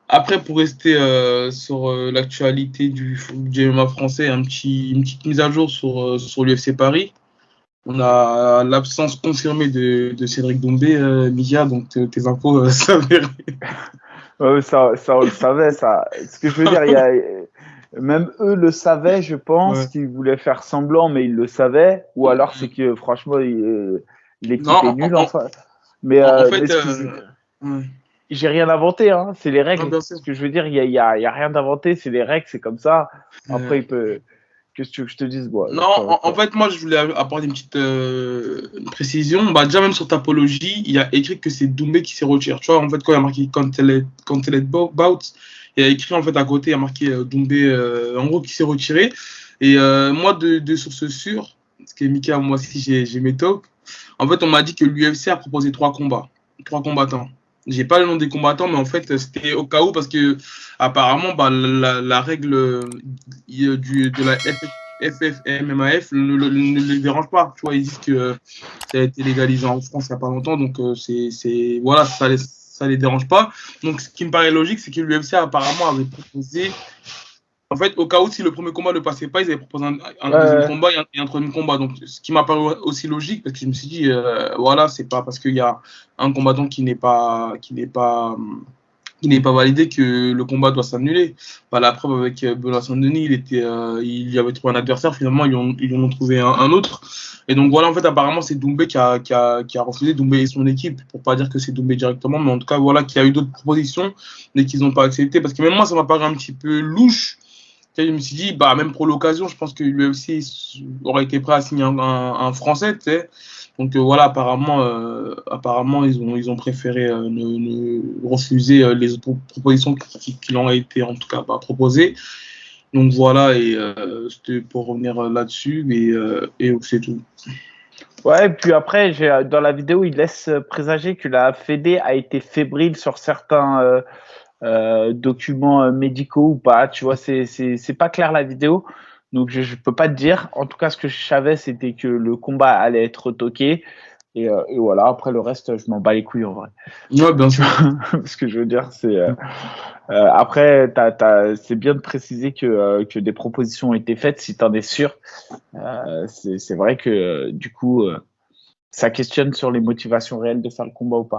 Après, pour rester sur l'actualité du MMA français, une petite mise à jour sur l'UFC Paris. On a l'absence confirmée de Cédric Doumbé, Mia, donc tes infos s'avèrent. Ouais, ça, on le savait, ça. Ce que je veux dire, même eux le savaient, je pense, Ouais. qu'ils voulaient faire semblant, mais ils le savaient. Ou alors, c'est que, franchement, Non, l'équipe est nulle, enfin. Mais, en mais fait, ce que je veux dire, ouais. j'ai rien inventé, hein. C'est les Non, règles. bien sûr. Ce que je veux dire, il y a rien d'inventé. C'est les règles, c'est comme ça. Après, qu'est-ce que tu veux que je te dise, moi? Non, en fait, moi, je voulais apporter une petite une précision. Bah, déjà, même sur Tapologie, il y a écrit que c'est Doumbé qui s'est retiré. Tu vois, en fait, quand il y a marqué quand elle est bout, il y a écrit, en fait, à côté, il y a marqué Doumbé, en gros, qui s'est retiré. Et moi, de sources sûres, parce que Mika, moi aussi, j'ai mes talks. En fait, on m'a dit que l'UFC a proposé trois combats, trois combattants. J'ai pas le nom des combattants, mais en fait, c'était au cas où, parce que apparemment, bah, la règle de la FFMMAF ne les dérange pas. Tu vois, ils disent que ça a été légalisé en France il n'y a pas longtemps, donc voilà, ça les dérange pas. Donc, ce qui me paraît logique, c'est que l'UFC apparemment avait proposé. En fait, au cas où, si le premier combat ne passait pas, ils avaient proposé un deuxième Ouais, combat et un troisième combat. Donc, ce qui m'a paru aussi logique, parce que je me suis dit, voilà, c'est pas parce qu'il y a un combattant qui n'est pas validé que le combat doit s'annuler. Bah, la preuve avec Benoît Saint-Denis, il y avait trouvé un adversaire, finalement, ils en ont trouvé un autre. Et donc voilà, en fait, apparemment, c'est Doumbé qui a refusé, Doumbé et son équipe, pour pas dire que c'est Doumbé directement, mais en tout cas, voilà, qu'il y a eu d'autres propositions, mais qu'ils n'ont pas accepté. Parce que même moi, ça m'a paru un petit peu louche. Je me suis dit, bah, même pour l'occasion, je pense que l'UFC aurait été prêt à signer un Français, tu sais. Donc voilà, apparemment ils ont préféré refuser les autres propositions qui leur ont été en tout cas proposées. Donc voilà, et c'était pour revenir là-dessus, et c'est tout. ouais, et puis après, dans la vidéo, il laisse présager que la Fédé a été fébrile sur certains documents médicaux ou pas. Tu vois, c'est pas clair la vidéo. Donc, je peux pas te dire. En tout cas, ce que je savais, c'était que le combat allait être retoqué. Et voilà, après le reste, je m'en bats les couilles en vrai. Ouais, bien Tu sûr. vois, ce que je veux dire, c'est. Après, c'est bien de préciser que des propositions ont été faites si tu en es sûr. C'est vrai que du coup, ça questionne sur les motivations réelles de faire le combat ou pas.